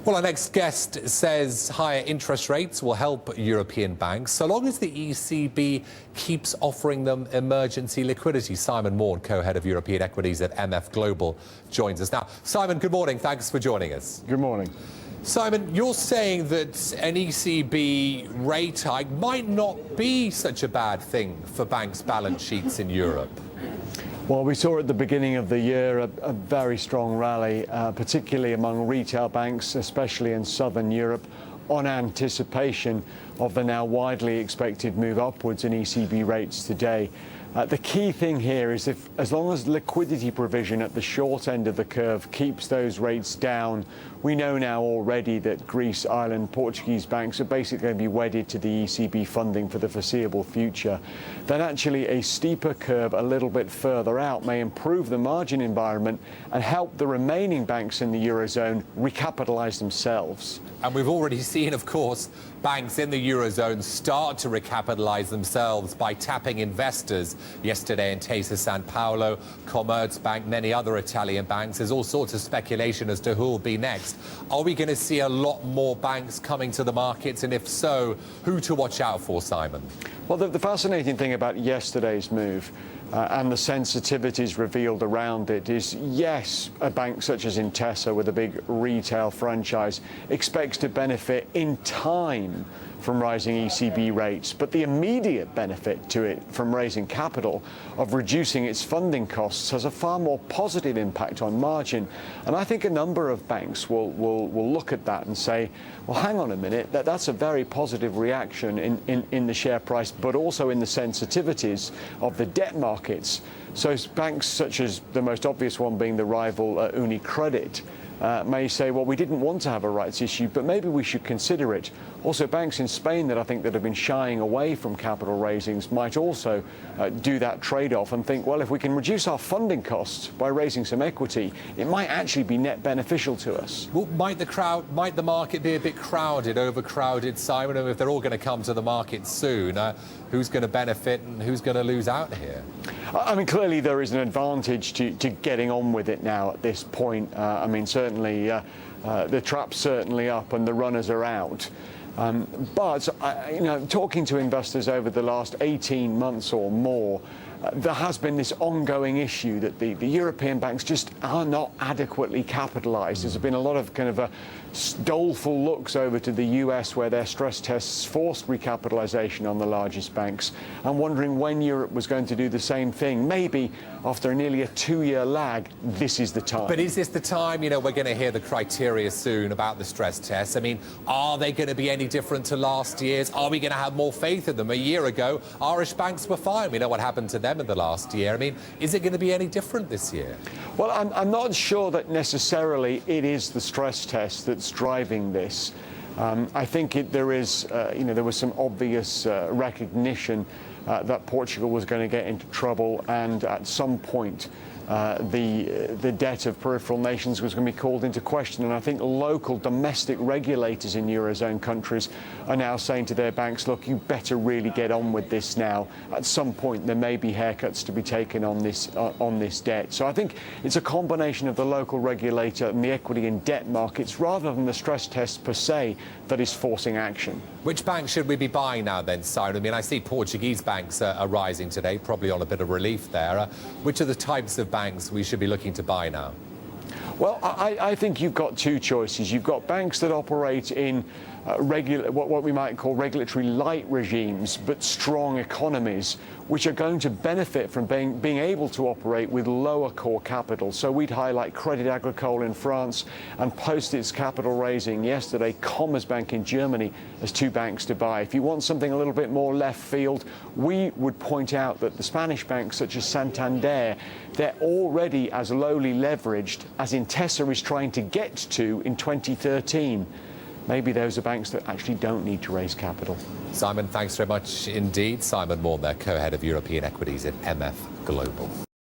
Well, our next guest says higher interest rates will help European banks so long as the ECB keeps offering them emergency liquidity. Simon Maughan, co-head of European equities at MF Global, joins us now. Simon, good morning. Thanks for joining us. Good morning. Simon, you're saying that an ECB rate hike might not be such a bad thing for banks' balance sheets in Europe. Well, we saw at the beginning of the year a very strong rally, particularly among retail banks, especially in southern Europe, on anticipation of the now widely expected move upwards in ECB rates today. The key thing here is as long as liquidity provision at the short end of the curve keeps those rates down, we know now already that Greece, Ireland, Portuguese banks are basically going to be wedded to the ECB funding for the foreseeable future. Then actually a steeper curve a little bit further out may improve the margin environment and help the remaining banks in the Eurozone recapitalize themselves. And we've already seen, of course, banks in the Eurozone start to recapitalize themselves by tapping investors. Yesterday in Intesa Sanpaolo, Commerzbank, many other Italian banks. There's all sorts of speculation as to who will be next. Are we going to see a lot more banks coming to the markets? And if so, who to watch out for, Simon? Well, the fascinating thing about yesterday's move and the sensitivities revealed around it is, yes, a bank such as Intesa with a big retail franchise expects to benefit in time from rising ECB rates, but the immediate benefit to it from raising capital of reducing its funding costs has a far more positive impact on margin. And I think a number of banks will look at that and say, well, hang on a minute, that's a very positive reaction in the share price, but also in the sensitivities of the debt markets. So banks such as the most obvious one being the rival UniCredit may say, well, we didn't want to have a rights issue, but maybe we should consider it. Also, banks in Spain that I think that have been shying away from capital raisings might also do that trade-off and think, well, if we can reduce our funding costs by raising some equity, it might actually be net beneficial to us. Well, might the market be a bit crowded, overcrowded, Simon? And if they're all going to come to the market soon, who's going to benefit and who's going to lose out here? I mean, clearly there is an advantage to getting on with it now at this point. I mean, certainly the trap's certainly up and the runners are out. But talking to investors over the last 18 months or more, there has been this ongoing issue that the European banks just are not adequately capitalized. There's been a lot of kind of doleful looks over to the US where their stress tests forced recapitalization on the largest banks, and wondering when Europe was going to do the same thing. Maybe after nearly a 2-year lag, this is the time. But is this the time? You know, we're going to hear the criteria soon about the stress tests. I mean, are they going to be any different to last year's? Are we going to have more faith in them? A year ago, Irish banks were fine. We know what happened to them in the last year. I mean, is it going to be any different this year? Well, I'm not sure that necessarily it is the stress test that's driving this. I think there was some obvious recognition that Portugal was going to get into trouble, and at some point the debt of peripheral nations was going to be called into question. And I think local domestic regulators in Eurozone countries are now saying to their banks, look, you better really get on with this now. At some point there may be haircuts to be taken on this debt. So I think it's a combination of the local regulator and the equity and debt markets rather than the stress test per se that is forcing action. Which banks should we be buying now then, Simon? I mean, I see Portuguese banks are rising today, probably on a bit of relief there. Which are the types of banks we should be looking to buy now? Well, I think you've got two choices. You've got banks that operate in what we might call regulatory light regimes, but strong economies, which are going to benefit from being able to operate with lower core capital. So we'd highlight Crédit Agricole in France, and post its capital raising yesterday, Commerzbank in Germany as two banks to buy. If you want something a little bit more left field, we would point out that the Spanish banks such as Santander, they're already as lowly leveraged as Intesa is trying to get to in 2013. Maybe those are banks that actually don't need to raise capital. Simon, thanks very much indeed. Simon Maughan, their co-head of European equities at MF Global.